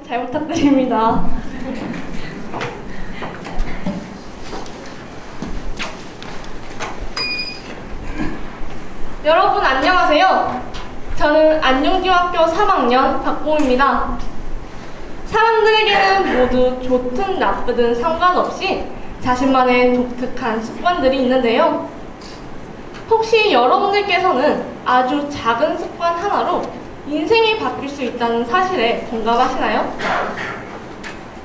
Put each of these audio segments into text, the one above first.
잘 부탁드립니다. 여러분 안녕하세요. 저는 안용중학교 3학년 박보입니다. 사람들에게는 모두 좋든 나쁘든 상관없이 자신만의 독특한 습관들이 있는데요. 혹시 여러분들께서는 아주 작은 습관 하나로 인생이 바뀔 수 있다는 사실에 공감하시나요?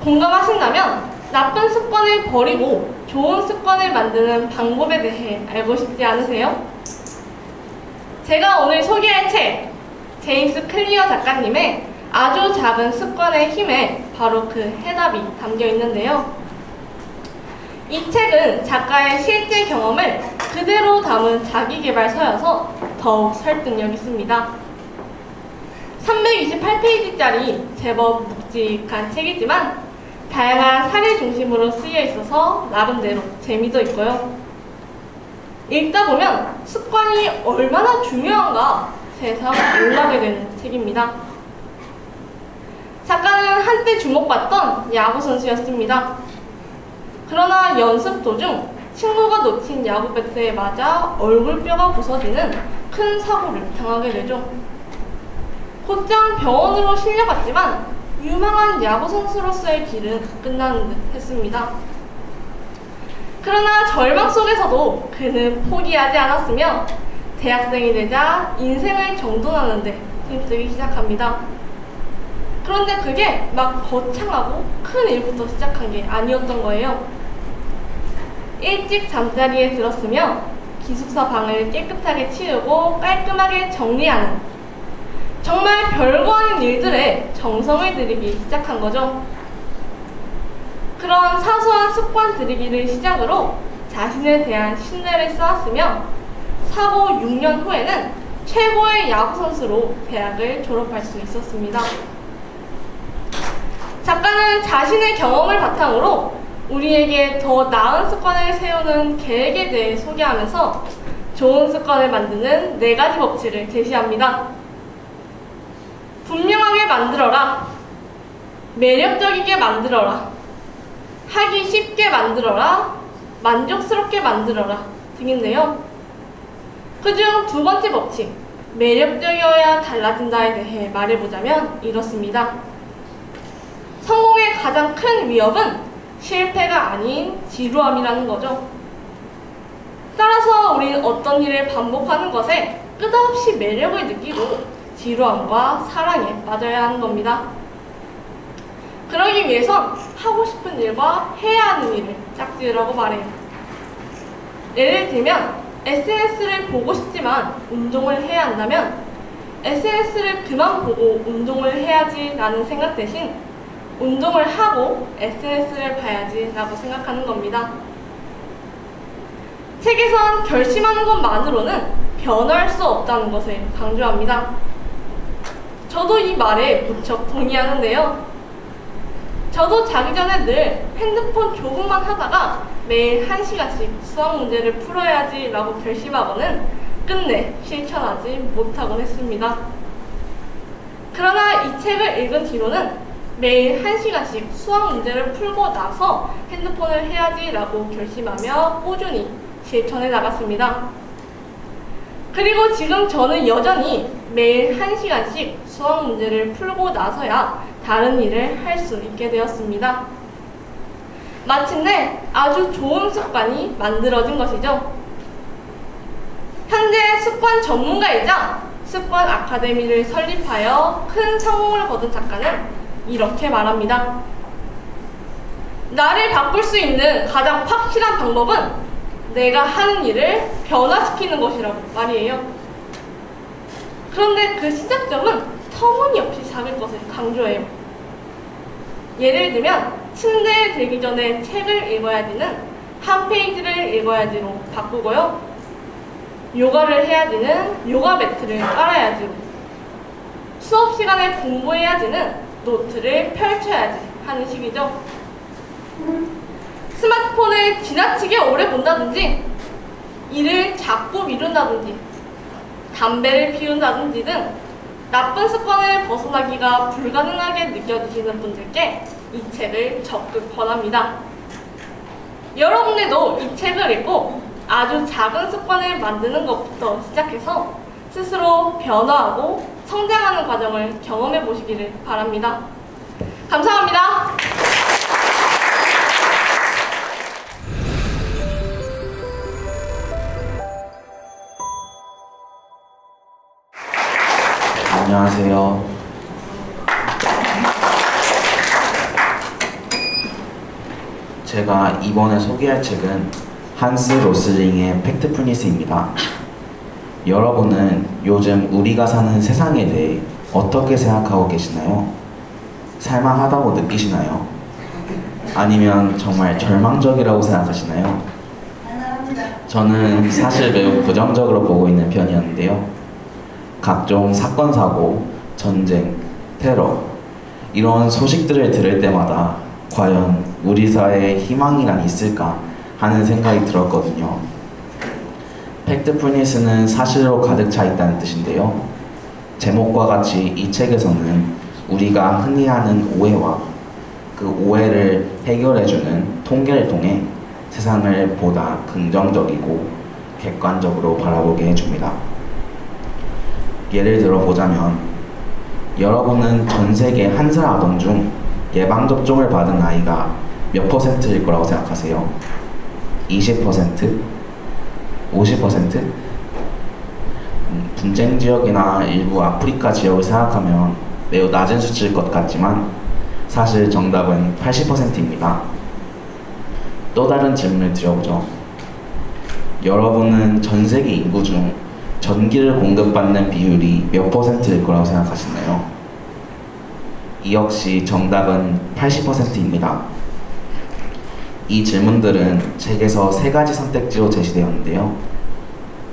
공감하신다면 나쁜 습관을 버리고 좋은 습관을 만드는 방법에 대해 알고 싶지 않으세요? 제가 오늘 소개할 책, 제임스 클리어 작가님의 아주 작은 습관의 힘에 바로 그 해답이 담겨 있는데요. 이 책은 작가의 실제 경험을 그대로 담은 자기계발서여서 더욱 설득력 있습니다. 328페이지짜리 제법 묵직한 책이지만 다양한 사례 중심으로 쓰여 있어서 나름대로 재미도 있고요. 읽다 보면 습관이 얼마나 중요한가 새삼 놀라게 되는 책입니다. 작가는 한때 주목받던 야구선수였습니다. 그러나 연습 도중 친구가 놓친 야구 배트에 맞아 얼굴뼈가 부서지는 큰 사고를 당하게 되죠. 곧장 병원으로 실려갔지만 유망한 야구선수로서의 길은 끝나는 듯 했습니다. 그러나 절망 속에서도 그는 포기하지 않았으며 대학생이 되자 인생을 정돈하는 데 힘쓰기 시작합니다. 그런데 그게 막 거창하고 큰 일부터 시작한 게 아니었던 거예요. 일찍 잠자리에 들었으며 기숙사 방을 깨끗하게 치우고 깔끔하게 정리하는 정말 별거 아닌 일들에 정성을 들이기 시작한 거죠. 그런 사소한 습관 들이기를 시작으로 자신에 대한 신뢰를 쌓았으며 사고 6년 후에는 최고의 야구선수로 대학을 졸업할 수 있었습니다. 작가는 자신의 경험을 바탕으로 우리에게 더 나은 습관을 세우는 계획에 대해 소개하면서 좋은 습관을 만드는 4가지 법칙을 제시합니다. 분명하게 만들어라, 매력적이게 만들어라, 하기 쉽게 만들어라, 만족스럽게 만들어라 등인데요. 그중 2번째 법칙, 매력적이어야 달라진다에 대해 말해보자면 이렇습니다. 성공의 가장 큰 위협은 실패가 아닌 지루함이라는 거죠. 따라서 우리는 어떤 일을 반복하는 것에 끝없이 매력을 느끼고 지루함과 사랑에 빠져야 하는 겁니다. 그러기 위해선 하고 싶은 일과 해야 하는 일을 짝지으라고 말해요. 예를 들면 SNS를 보고 싶지만 운동을 해야 한다면 SNS를 그만 보고 운동을 해야지 라는 생각 대신 운동을 하고 SNS를 봐야지 라고 생각하는 겁니다. 책에선 결심하는 것만으로는 변할 수 없다는 것을 강조합니다. 저도 이 말에 무척 동의하는데요. 저도 자기 전에 늘 핸드폰 조금만 하다가 매일 1시간씩 수학 문제를 풀어야지 라고 결심하고는 끝내 실천하지 못하곤 했습니다. 그러나 이 책을 읽은 뒤로는 매일 1시간씩 수학 문제를 풀고 나서 핸드폰을 해야지 라고 결심하며 꾸준히 실천해 나갔습니다. 그리고 지금 저는 여전히 매일 1시간씩 수학 문제를 풀고 나서야 다른 일을 할 수 있게 되었습니다. 마침내 아주 좋은 습관이 만들어진 것이죠. 현재 습관 전문가이자 습관 아카데미를 설립하여 큰 성공을 거둔 작가는 이렇게 말합니다. 나를 바꿀 수 있는 가장 확실한 방법은 내가 하는 일을 변화시키는 것이라고 말이에요. 그런데 그 시작점은 터무니없이 작을 것을 강조해요. 예를 들면 침대에 들기 전에 책을 읽어야지는 한 페이지를 읽어야지로 바꾸고요. 요가를 해야지는 요가 매트를 깔아야지로, 수업 시간에 공부해야지는 노트를 펼쳐야지 하는 식이죠. 스마트폰을 지나치게 오래 본다든지 일을 자꾸 미룬다든지 담배를 피운다든지 등 나쁜 습관을 벗어나기가 불가능하게 느껴지시는 분들께 이 책을 적극 권합니다. 여러분들도 이 책을 읽고 아주 작은 습관을 만드는 것부터 시작해서 스스로 변화하고 성장하는 과정을 경험해 보시기를 바랍니다. 감사합니다. 안녕하세요. 제가 이번에 소개할 책은 한스 로슬링의 팩트풀니스입니다. 여러분은 요즘 우리가 사는 세상에 대해 어떻게 생각하고 계시나요? 살만하다고 느끼시나요? 아니면 정말 절망적이라고 생각하시나요? 저는 사실 매우 부정적으로 보고 있는 편이었는데요. 각종 사건, 사고, 전쟁, 테러 이런 소식들을 들을 때마다 과연 우리 사회에 희망이란 있을까 하는 생각이 들었거든요. 팩트풀니스는 사실로 가득 차 있다는 뜻인데요. 제목과 같이 이 책에서는 우리가 흔히 하는 오해와 그 오해를 해결해주는 통계를 통해 세상을 보다 긍정적이고 객관적으로 바라보게 해줍니다. 예를 들어 보자면, 여러분은 전 세계 한 살 아동 중 예방접종을 받은 아이가 몇 %일 거라고 생각하세요? 20%? 50%? 분쟁 지역이나 일부 아프리카 지역을 생각하면 매우 낮은 수치일 것 같지만 사실 정답은 80%입니다. 또 다른 질문을 드려보죠. 여러분은 전 세계 인구 중 전기를 공급받는 비율이 몇 %일 거라고 생각하시나요? 이 역시 정답은 80%입니다. 이 질문들은 책에서 3가지 선택지로 제시되었는데요.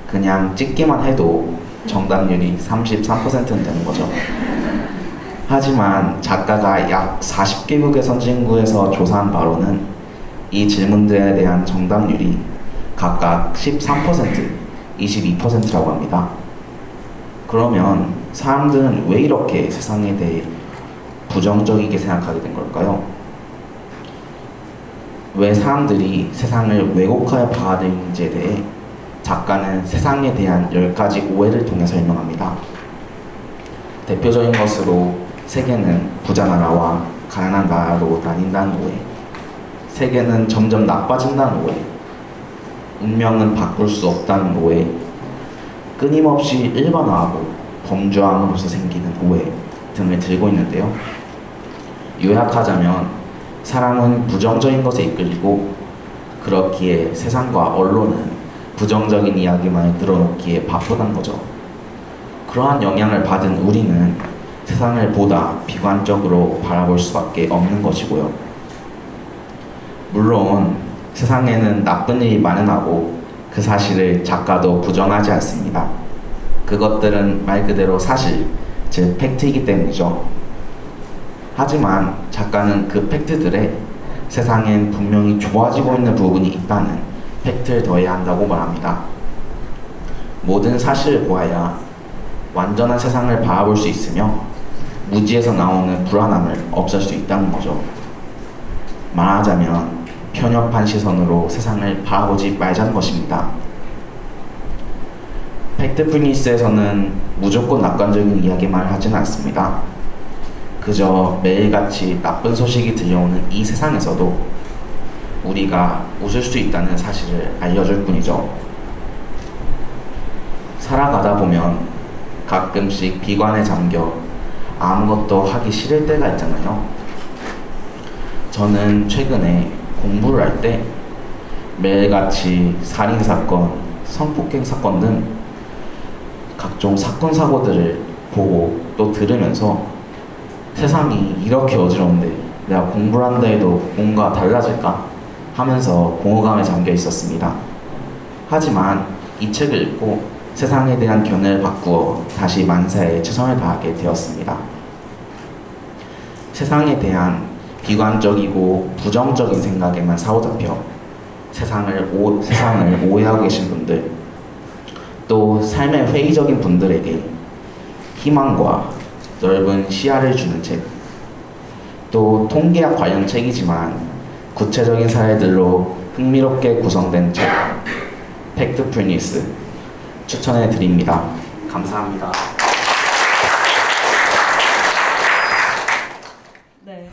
그냥 찍기만 해도 정답률이 33%는 되는 거죠. 하지만 작가가 약 40개국의 선진국에서 조사한 바로는 이 질문들에 대한 정답률이 각각 13%, 22%라고 합니다. 그러면 사람들은 왜 이렇게 세상에 대해 부정적이게 생각하게 된 걸까요? 왜 사람들이 세상을 왜곡하여 받아들이는지에 대해 작가는 세상에 대한 10가지 오해를 통해 설명합니다. 대표적인 것으로 세계는 부자 나라와 가난한 나라로 나뉜다는 오해, 세계는 점점 나빠진다는 오해, 운명은 바꿀 수 없다는 오해, 끊임없이 일반화하고 범죄함으로써 생기는 오해 등을 들고 있는데요. 요약하자면 사람은 부정적인 것에 이끌리고 그렇기에 세상과 언론은 부정적인 이야기만을 늘어놓기에 바쁘단 거죠. 그러한 영향을 받은 우리는 세상을 보다 비관적으로 바라볼 수밖에 없는 것이고요. 물론 세상에는 나쁜 일이 많은하고 그 사실을 작가도 부정하지 않습니다. 그것들은 말 그대로 사실, 즉 팩트이기 때문이죠. 하지만 작가는 그 팩트들에 세상엔 분명히 좋아지고 있는 부분이 있다는 팩트를 더해야 한다고 말합니다. 모든 사실을 보아야 완전한 세상을 바라볼 수 있으며 무지에서 나오는 불안함을 없앨 수 있다는 거죠. 말하자면 편협한 시선으로 세상을 바라보지 말자는 것입니다. 팩트풀니스에서는 무조건 낙관적인 이야기만 하지는 않습니다. 그저 매일같이 나쁜 소식이 들려오는 이 세상에서도 우리가 웃을 수 있다는 사실을 알려줄 뿐이죠. 살아가다 보면 가끔씩 비관에 잠겨 아무것도 하기 싫을 때가 있잖아요. 저는 최근에 공부를 할 때 매일같이 살인사건, 성폭행 사건 등 각종 사건, 사고들을 보고 또 들으면서 세상이 이렇게 어지러운데 내가 공부를 한다 해도 뭔가 달라질까 하면서 공허감에 잠겨 있었습니다. 하지만 이 책을 읽고 세상에 대한 견해를 바꾸어 다시 만사에 최선을 다하게 되었습니다. 세상에 대한 비관적이고 부정적인 생각에만 사로잡혀 세상을 오해하고 계신 분들, 또 삶의 회의적인 분들에게 희망과 넓은 시야를 주는 책, 또 통계학 관련 책이지만 구체적인 사례들로 흥미롭게 구성된 책, 팩트풀 뉴스 추천해 드립니다. 감사합니다. 네.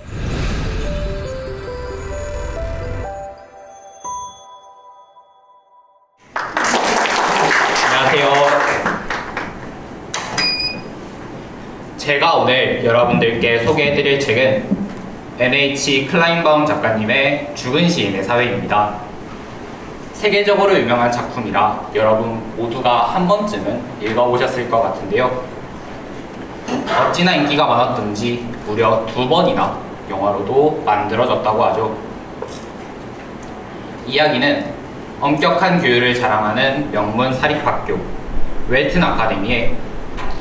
안녕하세요. 제가 오늘 여러분들께 소개해드릴 책은 N.H. 클라인바움 작가님의 죽은 시인의 사회입니다. 세계적으로 유명한 작품이라 여러분 모두가 한 번쯤은 읽어보셨을 것 같은데요. 어찌나 인기가 많았던지 무려 2번이나 영화로도 만들어졌다고 하죠. 이야기는 엄격한 교육을 자랑하는 명문 사립학교 웰튼 아카데미에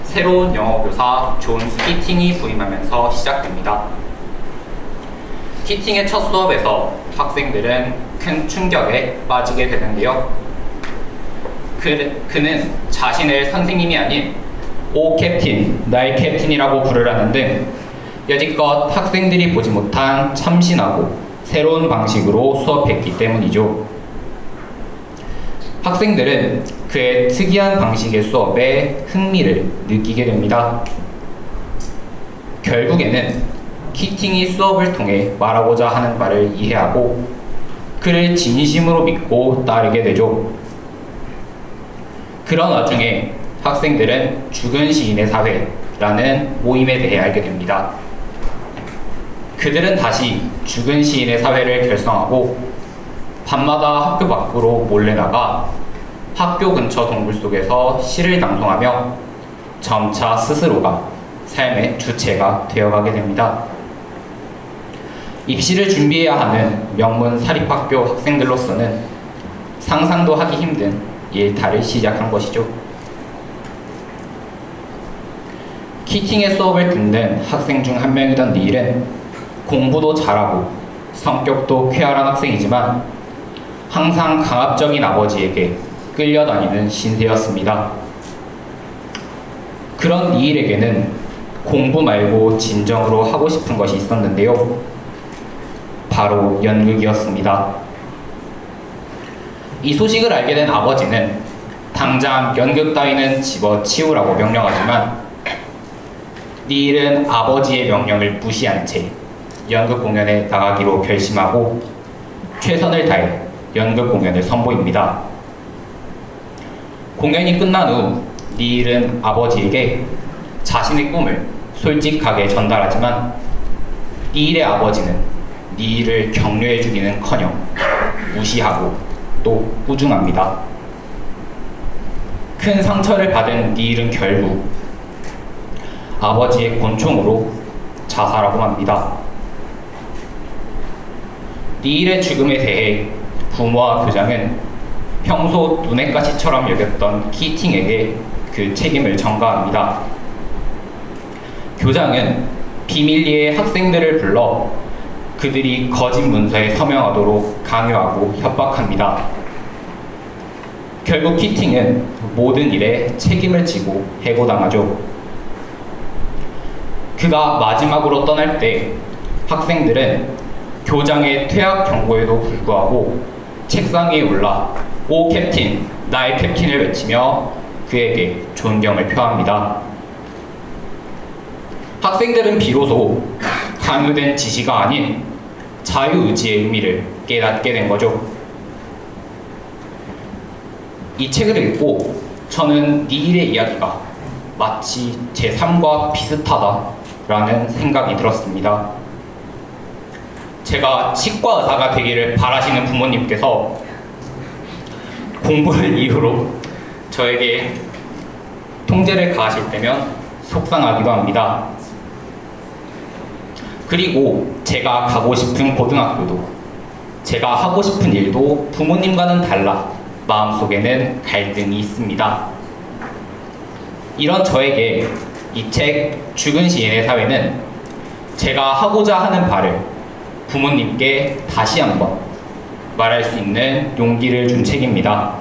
새로운 영어교사 존 키팅이 부임하면서 시작됩니다. 키팅의 첫 수업에서 학생들은 큰 충격에 빠지게 되는데요. 그는 자신을 선생님이 아닌 오 캡틴, 나의 캡틴이라고 부르라는 등 여지껏 학생들이 보지 못한 참신하고 새로운 방식으로 수업했기 때문이죠. 학생들은 그의 특이한 방식의 수업에 흥미를 느끼게 됩니다. 결국에는 키팅이 수업을 통해 말하고자 하는 바를 이해하고 그를 진심으로 믿고 따르게 되죠. 그런 와중에 학생들은 죽은 시인의 사회라는 모임에 대해 알게 됩니다. 그들은 다시 죽은 시인의 사회를 결성하고 밤마다 학교 밖으로 몰래 나가 학교 근처 동굴 속에서 시를 낭송하며 점차 스스로가 삶의 주체가 되어가게 됩니다. 입시를 준비해야 하는 명문 사립학교 학생들로서는 상상도 하기 힘든 일탈을 시작한 것이죠. 키팅의 수업을 듣는 학생 중 한 명이던 닐은 공부도 잘하고 성격도 쾌활한 학생이지만 항상 강압적인 아버지에게 끌려다니는 신세였습니다. 그런 닐에게는 공부 말고 진정으로 하고 싶은 것이 있었는데요. 바로 연극이었습니다. 이 소식을 알게 된 아버지는 당장 연극 따위는 집어치우라고 명령하지만 닐은 아버지의 명령을 무시한 채 연극 공연에 나가기로 결심하고 최선을 다해 연극 공연을 선보입니다. 공연이 끝난 후 닐은 아버지에게 자신의 꿈을 솔직하게 전달하지만 닐의 아버지는 닐을 격려해주기는커녕 무시하고 또 꾸중합니다. 큰 상처를 받은 닐은 결국 아버지의 권총으로 자살하고 맙니다. 닐의 죽음에 대해 부모와 교장은 평소 눈엣 가시처럼 여겼던 키팅에게 그 책임을 전가합니다. 교장은 비밀리에 학생들을 불러 그들이 거짓 문서에 서명하도록 강요하고 협박합니다. 결국 키팅은 모든 일에 책임을 지고 해고당하죠. 그가 마지막으로 떠날 때 학생들은 교장의 퇴학 경고에도 불구하고 책상 위에 올라 오 캡틴, 나의 캡틴을 외치며 그에게 존경을 표합니다. 학생들은 비로소 강요된 지시가 아닌 자유의지의 의미를 깨닫게 된 거죠. 이 책을 읽고 저는 닐의 이야기가 마치 제 삶과 비슷하다라는 생각이 들었습니다. 제가 치과 의사가 되기를 바라시는 부모님께서 공부를 이유로 저에게 통제를 가하실 때면 속상하기도 합니다. 그리고 제가 가고 싶은 고등학교도 제가 하고 싶은 일도 부모님과는 달라 마음속에는 갈등이 있습니다. 이런 저에게 이 책 죽은 시인의 사회는 제가 하고자 하는 바를 부모님께 다시 한번 말할 수 있는 용기를 준 책입니다.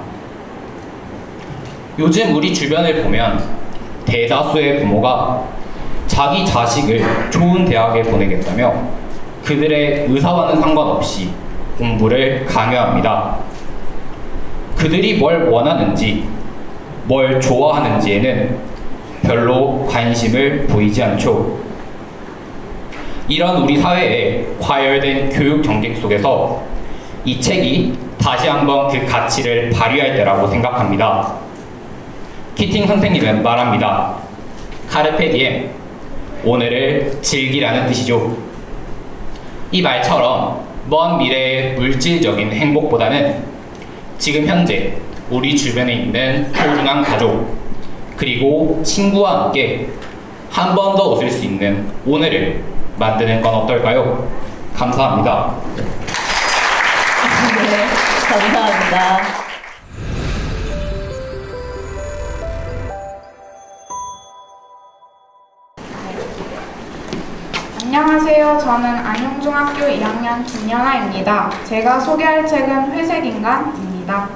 요즘 우리 주변을 보면 대다수의 부모가 자기 자식을 좋은 대학에 보내겠다며 그들의 의사와는 상관없이 공부를 강요합니다. 그들이 뭘 원하는지, 뭘 좋아하는지에는 별로 관심을 보이지 않죠. 이런 우리 사회의 과열된 교육 정책 속에서 이 책이 다시 한번 그 가치를 발휘할 때라고 생각합니다. 키팅 선생님은 말합니다. 카르페 디엠, 오늘을 즐기라는 뜻이죠. 이 말처럼 먼 미래의 물질적인 행복보다는 지금 현재 우리 주변에 있는 소중한 가족, 그리고 친구와 함께 한 번 더 웃을 수 있는 오늘을 만드는 건 어떨까요? 감사합니다. 네, 감사합니다. 안녕하세요. 저는 안용중학교 2학년 김연아입니다. 제가 소개할 책은 회색인간입니다.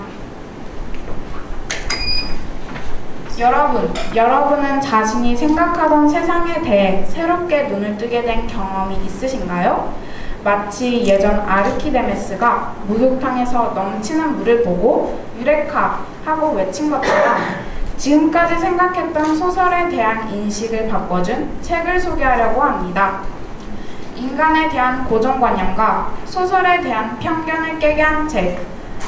여러분은 자신이 생각하던 세상에 대해 새롭게 눈을 뜨게 된 경험이 있으신가요? 마치 예전 아르키데메스가 목욕탕에서 넘치는 물을 보고 유레카 하고 외친 것처럼 지금까지 생각했던 소설에 대한 인식을 바꿔준 책을 소개하려고 합니다. 인간에 대한 고정관념과 소설에 대한 편견을 깨게 한 책,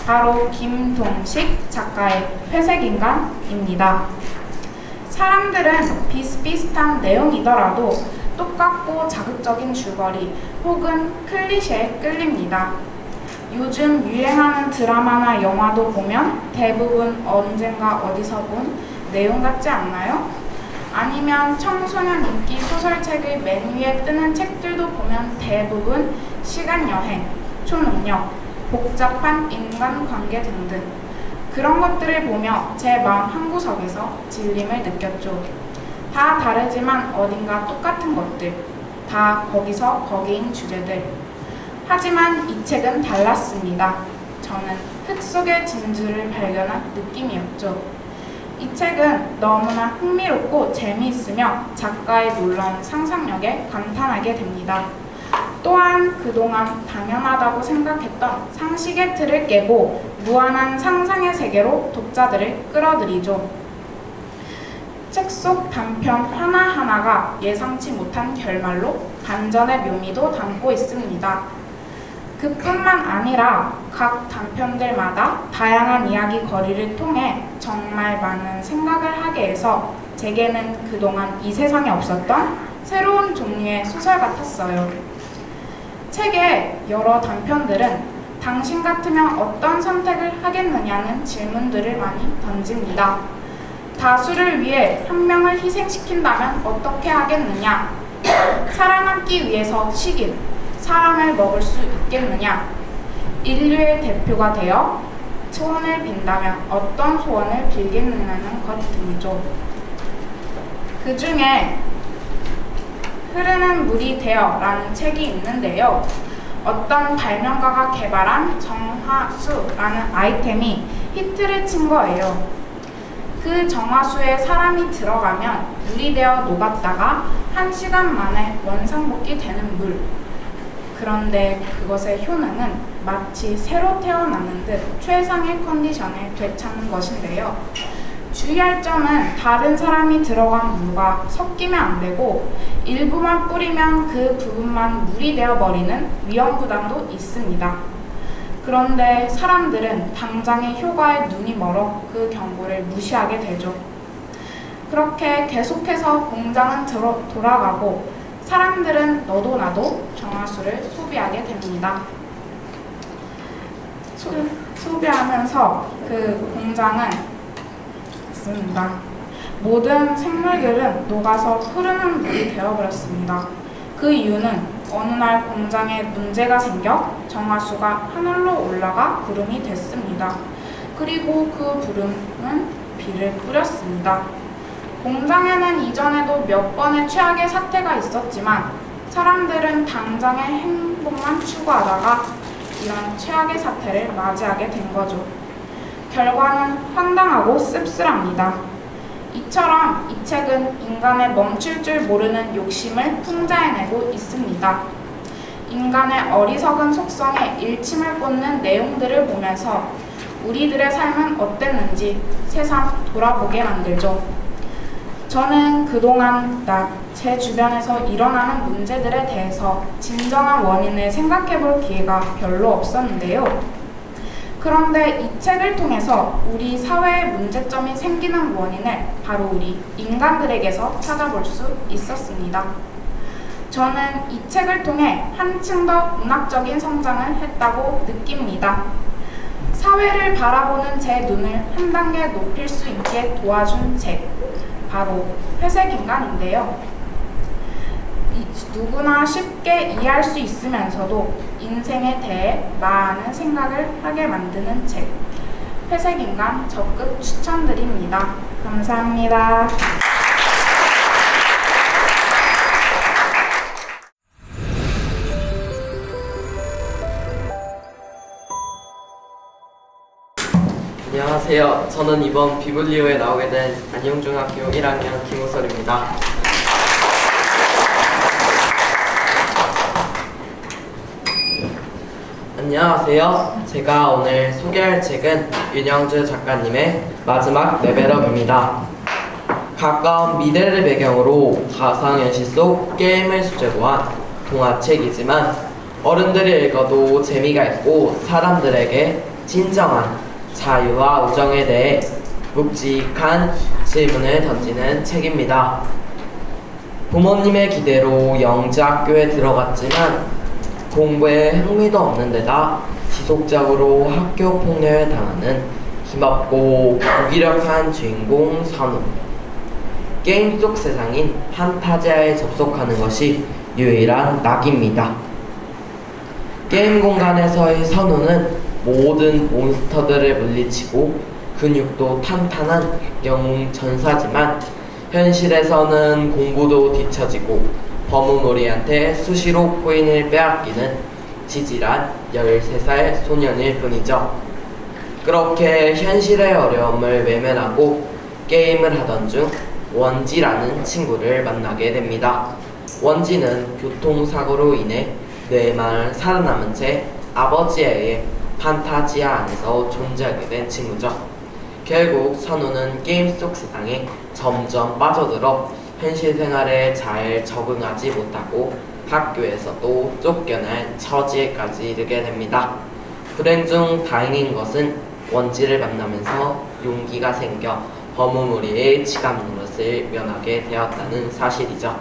바로 김동식 작가의 회색인간입니다. 사람들은 비슷비슷한 내용이더라도 똑같고 자극적인 줄거리 혹은 클리셰에 끌립니다. 요즘 유행하는 드라마나 영화도 보면 대부분 언젠가 어디서 본 내용 같지 않나요? 아니면 청소년 인기 소설책의 맨 위에 뜨는 책들도 보면 대부분 시간여행, 초능력, 복잡한 인간관계 등등 그런 것들을 보며 제 마음 한구석에서 질림을 느꼈죠. 다 다르지만 어딘가 똑같은 것들, 다 거기서 거기인 주제들. 하지만 이 책은 달랐습니다. 저는 흙 속의 진주를 발견한 느낌이었죠. 이 책은 너무나 흥미롭고 재미있으며 작가의 놀라운 상상력에 감탄하게 됩니다. 또한 그동안 당연하다고 생각했던 상식의 틀을 깨고 무한한 상상의 세계로 독자들을 끌어들이죠. 책 속 단편 하나하나가 예상치 못한 결말로 반전의 묘미도 담고 있습니다. 그뿐만 아니라 각 단편들마다 다양한 이야기거리를 통해 정말 많은 생각을 하게 해서 제게는 그동안 이 세상에 없었던 새로운 종류의 소설 같았어요. 책의 여러 단편들은 당신 같으면 어떤 선택을 하겠느냐는 질문들을 많이 던집니다. 다수를 위해 한 명을 희생시킨다면 어떻게 하겠느냐? 살아남기 위해서 식인, 사람을 먹을 수 있겠느냐? 인류의 대표가 되어 소원을 빈다면 어떤 소원을 빌겠느냐는 것 등이죠. 그 중에 흐르는 물이 되어라는 책이 있는데요. 어떤 발명가가 개발한 정화수라는 아이템이 히트를 친 거예요. 그 정화수에 사람이 들어가면 물이 되어 녹았다가 1시간 만에 원상복귀 되는 물. 그런데 그것의 효능은 마치 새로 태어나는 듯 최상의 컨디션을 되찾는 것인데요. 주의할 점은 다른 사람이 들어간 물과 섞이면 안 되고 일부만 뿌리면 그 부분만 물이 되어버리는 위험 부담도 있습니다. 그런데 사람들은 당장의 효과에 눈이 멀어 그 경고를 무시하게 되죠. 그렇게 계속해서 공장은 돌아가고 사람들은 너도 나도 정화수를 소비하게 됩니다. 소비하면서 그 공장은 있습니다. 모든 생물들은 녹아서 흐르는 물이 되어버렸습니다. 그 이유는 어느 날 공장에 문제가 생겨 정화수가 하늘로 올라가 구름이 됐습니다. 그리고 그 구름은 비를 뿌렸습니다. 공장에는 이전에도 몇 번의 최악의 사태가 있었지만 사람들은 당장의 행복만 추구하다가 이런 최악의 사태를 맞이하게 된 거죠. 결과는 황당하고 씁쓸합니다. 이처럼 이 책은 인간의 멈출 줄 모르는 욕심을 풍자해내고 있습니다. 인간의 어리석은 속성에 일침을 꽂는 내용들을 보면서 우리들의 삶은 어땠는지 새삼 돌아보게 만들죠. 저는 그동안 제 주변에서 일어나는 문제들에 대해서 진정한 원인을 생각해볼 기회가 별로 없었는데요. 그런데 이 책을 통해서 우리 사회에 문제점이 생기는 원인을 바로 우리 인간들에게서 찾아볼 수 있었습니다. 저는 이 책을 통해 한층 더 문학적인 성장을 했다고 느낍니다. 사회를 바라보는 제 눈을 한 단계 높일 수 있게 도와준 책, 바로 회색인간인데요. 누구나 쉽게 이해할 수 있으면서도 인생에 대해 많은 생각을 하게 만드는 책, 회색인간 적극 추천드립니다. 감사합니다. 안녕하세요. 저는 이번 비블리오에 나오게 된 안영중학교 1학년 김우설입니다. 안녕하세요. 제가 오늘 소개할 책은 윤영주 작가님의 마지막 레벨업입니다. 가까운 미래를 배경으로 가상현실 속 게임을 소재로 한 동화책이지만 어른들이 읽어도 재미가 있고 사람들에게 진정한 자유와 우정에 대해 묵직한 질문을 던지는 책입니다. 부모님의 기대로 영재학교에 들어갔지만 공부에 흥미도 없는 데다 지속적으로 학교 폭력을 당하는 힘없고 무기력한 주인공 선우. 게임 속 세상인 판타지아에 접속하는 것이 유일한 낙입니다. 게임 공간에서의 선우는 모든 몬스터들을 물리치고 근육도 탄탄한 영웅 전사지만 현실에서는 공부도 뒤처지고 버무머리한테 수시로 코인을 빼앗기는 지질한 13살 소년일 뿐이죠. 그렇게 현실의 어려움을 외면하고 게임을 하던 중 원지라는 친구를 만나게 됩니다. 원지는 교통사고로 인해 뇌만 살아남은 채 아버지에 의해 판타지아 안에서 존재하게 된 친구죠. 결국 선우는 게임 속 세상에 점점 빠져들어 현실 생활에 잘 적응하지 못하고 학교에서도 쫓겨날 처지에까지 이르게 됩니다. 불행 중 다행인 것은 원지를 만나면서 용기가 생겨 버무무리의 지갑 노릇을 면하게 되었다는 사실이죠.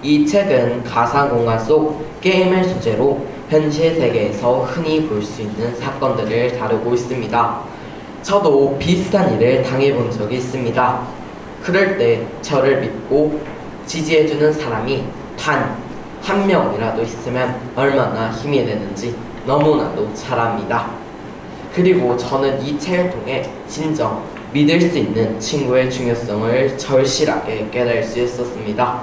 이 책은 가상공간 속 게임을 소재로 현실 세계에서 흔히 볼 수 있는 사건들을 다루고 있습니다. 저도 비슷한 일을 당해본 적이 있습니다. 그럴 때 저를 믿고 지지해주는 사람이 단 한 명이라도 있으면 얼마나 힘이 되는지 너무나도 잘 압니다. 그리고 저는 이 책을 통해 진정 믿을 수 있는 친구의 중요성을 절실하게 깨달을 수 있었습니다.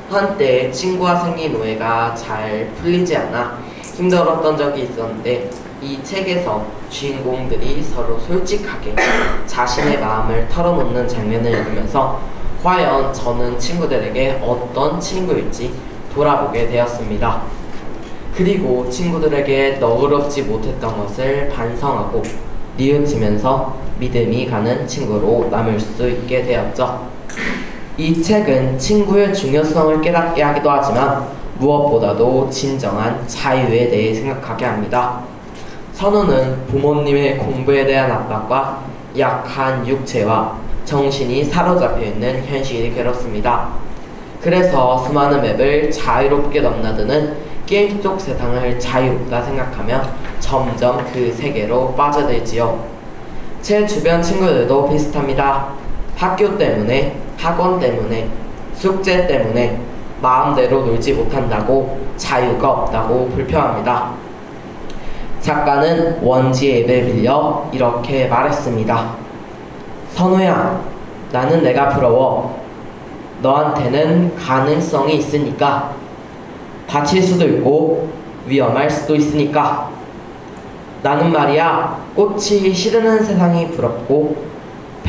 한때 친구와 생긴 오해가 잘 풀리지 않아 힘들었던 적이 있었는데 이 책에서 주인공들이 서로 솔직하게 자신의 마음을 털어놓는 장면을 읽으면서 과연 저는 친구들에게 어떤 친구일지 돌아보게 되었습니다. 그리고 친구들에게 너그럽지 못했던 것을 반성하고 뉘우치면서 믿음이 가는 친구로 남을 수 있게 되었죠. 이 책은 친구의 중요성을 깨닫게 하기도 하지만 무엇보다도 진정한 자유에 대해 생각하게 합니다. 선우는 부모님의 공부에 대한 압박과 약한 육체와 정신이 사로잡혀 있는 현실이 괴롭습니다. 그래서 수많은 맵을 자유롭게 넘나드는 게임 속 세상을 자유롭다 생각하며 점점 그 세계로 빠져들지요. 제 주변 친구들도 비슷합니다. 학교 때문에, 학원 때문에, 숙제 때문에 마음대로 놀지 못한다고 자유가 없다고 불평합니다. 작가는 원지의 입을 빌려 이렇게 말했습니다. 선우야, 나는 내가 부러워. 너한테는 가능성이 있으니까. 다칠 수도 있고 위험할 수도 있으니까. 나는 말이야 꽃이 시드는 세상이 부럽고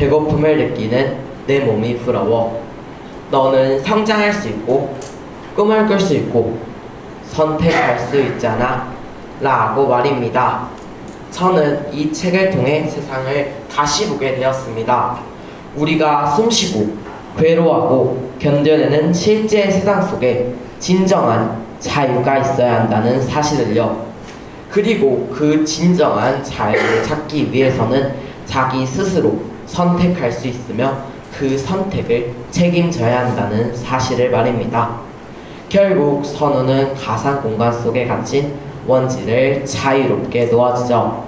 배고픔을 느끼는 내 몸이 부러워. 너는 성장할 수 있고 꿈을 꿀 수 있고 선택할 수 있잖아 라고 말입니다. 저는 이 책을 통해 세상을 다시 보게 되었습니다. 우리가 숨쉬고 괴로워하고 견뎌내는 실제 세상 속에 진정한 자유가 있어야 한다는 사실을요. 그리고 그 진정한 자유를 찾기 위해서는 자기 스스로 선택할 수 있으며 그 선택을 책임져야 한다는 사실을 말입니다. 결국 선우는 가상 공간 속에 갇힌 원지를 자유롭게 놓아주죠.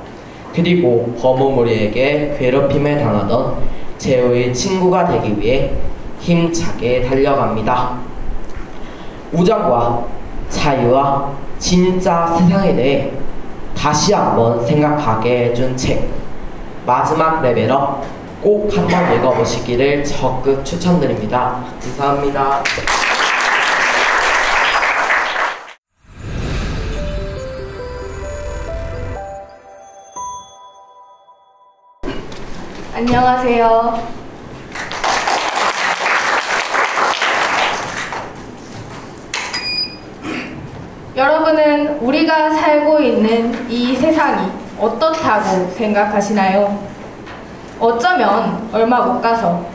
그리고 버무무리에게 괴롭힘을 당하던 재호의 친구가 되기 위해 힘차게 달려갑니다. 우정과 자유와 진짜 세상에 대해 다시 한번 생각하게 해준 책 마지막 레벨업 꼭 한번 읽어보시기를 적극 추천드립니다. 감사합니다. 안녕하세요. 여러분은 우리가 살고 있는 이 세상이 어떻다고 생각하시나요? 어쩌면 얼마 못 가서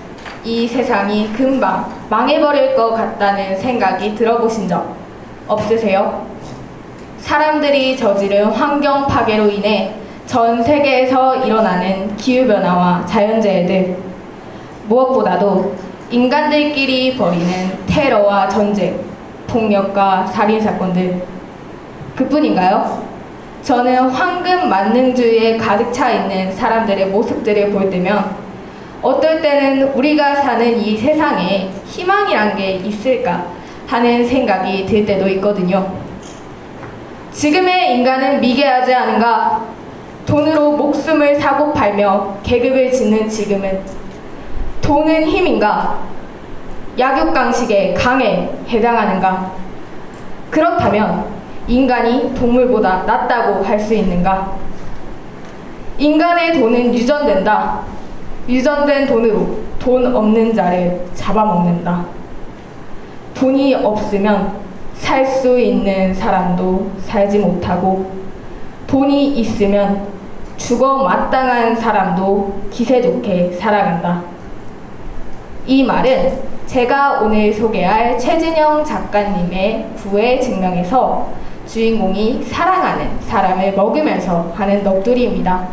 이 세상이 금방 망해버릴 것 같다는 생각이 들어보신 적 없으세요? 사람들이 저지른 환경 파괴로 인해 전 세계에서 일어나는 기후변화와 자연재해들, 무엇보다도 인간들끼리 벌이는 테러와 전쟁, 폭력과 살인사건들, 그뿐인가요? 저는 황금 만능주의에 가득 차 있는 사람들의 모습들을 볼 때면 어떨 때는 우리가 사는 이 세상에 희망이란 게 있을까 하는 생각이 들 때도 있거든요. 지금의 인간은 미개하지 않은가? 돈으로 목숨을 사고 팔며 계급을 짓는 지금은 돈은 힘인가? 약육강식의 강에 해당하는가? 그렇다면 인간이 동물보다 낫다고 할 수 있는가? 인간의 돈은 유전된다. 유전된 돈으로 돈 없는 자를 잡아먹는다. 돈이 없으면 살 수 있는 사람도 살지 못하고 돈이 있으면 죽어 마땅한 사람도 기세 좋게 살아간다. 이 말은 제가 오늘 소개할 최진영 작가님의 구의 증명에서 주인공이 사랑하는 사람을 먹으면서 하는 넋두리입니다.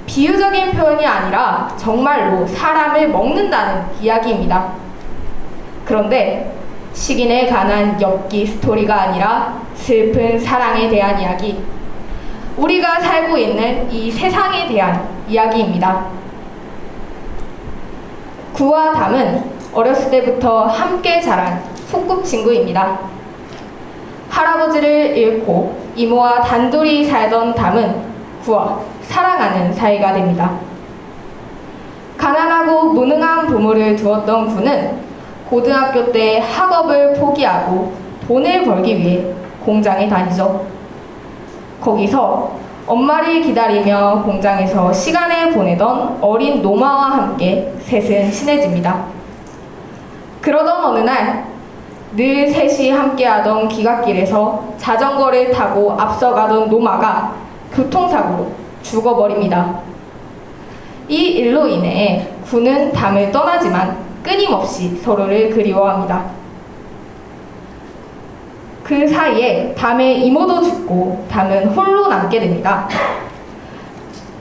비유적인 표현이 아니라 정말로 사람을 먹는다는 이야기입니다. 그런데 식인에 관한 엽기 스토리가 아니라 슬픈 사랑에 대한 이야기, 우리가 살고 있는 이 세상에 대한 이야기입니다. 구와 담은 어렸을 때부터 함께 자란 소꿉친구입니다. 할아버지를 잃고 이모와 단둘이 살던 담은 구와 사랑하는 사이가 됩니다. 가난하고 무능한 부모를 두었던 구는 고등학교 때 학업을 포기하고 돈을 벌기 위해 공장에 다니죠. 거기서 엄마를 기다리며 공장에서 시간을 보내던 어린 노마와 함께 셋은 친해집니다. 그러던 어느 날 늘 셋이 함께하던 기갓길에서 자전거를 타고 앞서가던 노마가 교통사고로 죽어버립니다. 이 일로 인해 구는 담을 떠나지만 끊임없이 서로를 그리워합니다. 그 사이에 담의 이모도 죽고 담은 홀로 남게 됩니다.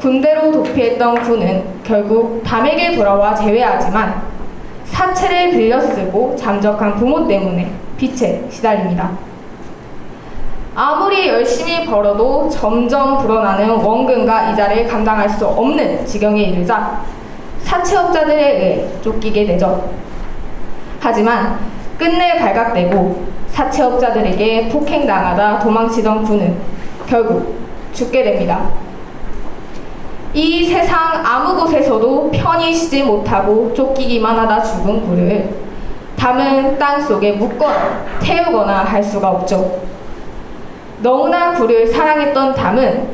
군대로 도피했던 구는 결국 담에게 돌아와 재회하지만 사채를 빌려 쓰고 잠적한 부모 때문에 빚에 시달립니다. 아무리 열심히 벌어도 점점 불어나는 원금과 이자를 감당할 수 없는 지경에 이르자 사채업자들에 의해 쫓기게 되죠. 하지만 끝내 발각되고 사채업자들에게 폭행당하다 도망치던 구는 결국 죽게 됩니다. 이 세상 아무 곳에서도 편히 쉬지 못하고 쫓기기만 하다 죽은 구를 담은 땅속에 묻거나 태우거나 할 수가 없죠. 너무나 구를 사랑했던 담은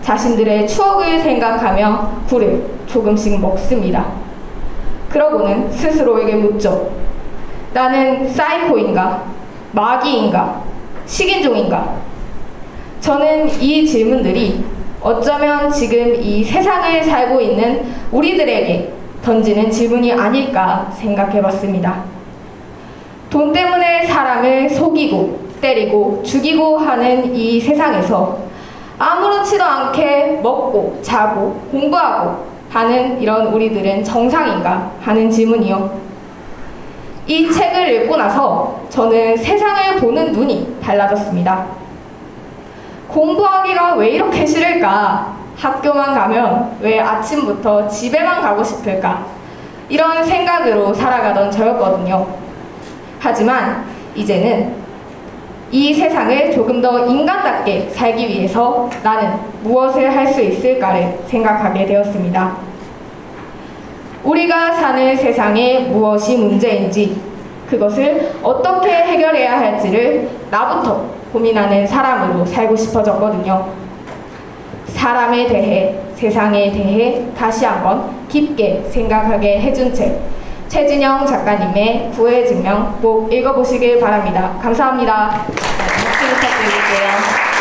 자신들의 추억을 생각하며 구를 조금씩 먹습니다. 그러고는 스스로에게 묻죠. 나는 사이코인가? 마귀인가? 식인종인가? 저는 이 질문들이 어쩌면 지금 이 세상을 살고 있는 우리들에게 던지는 질문이 아닐까 생각해봤습니다. 돈 때문에 사람을 속이고 때리고 죽이고 하는 이 세상에서 아무렇지도 않게 먹고 자고 공부하고 하는 이런 우리들은 정상인가 하는 질문이요. 이 책을 읽고 나서 저는 세상을 보는 눈이 달라졌습니다. 공부하기가 왜 이렇게 싫을까? 학교만 가면 왜 아침부터 집에만 가고 싶을까? 이런 생각으로 살아가던 저였거든요. 하지만 이제는 이 세상을 조금 더 인간답게 살기 위해서 나는 무엇을 할 수 있을까를 생각하게 되었습니다. 우리가 사는 세상에 무엇이 문제인지, 그것을 어떻게 해결해야 할지를 나부터 고민하는 사람으로 살고 싶어졌거든요. 사람에 대해, 세상에 대해 다시 한번 깊게 생각하게 해준 책, 최진영 작가님의 구애증명 꼭 읽어보시길 바랍니다. 감사합니다. 박수 부탁드릴게요.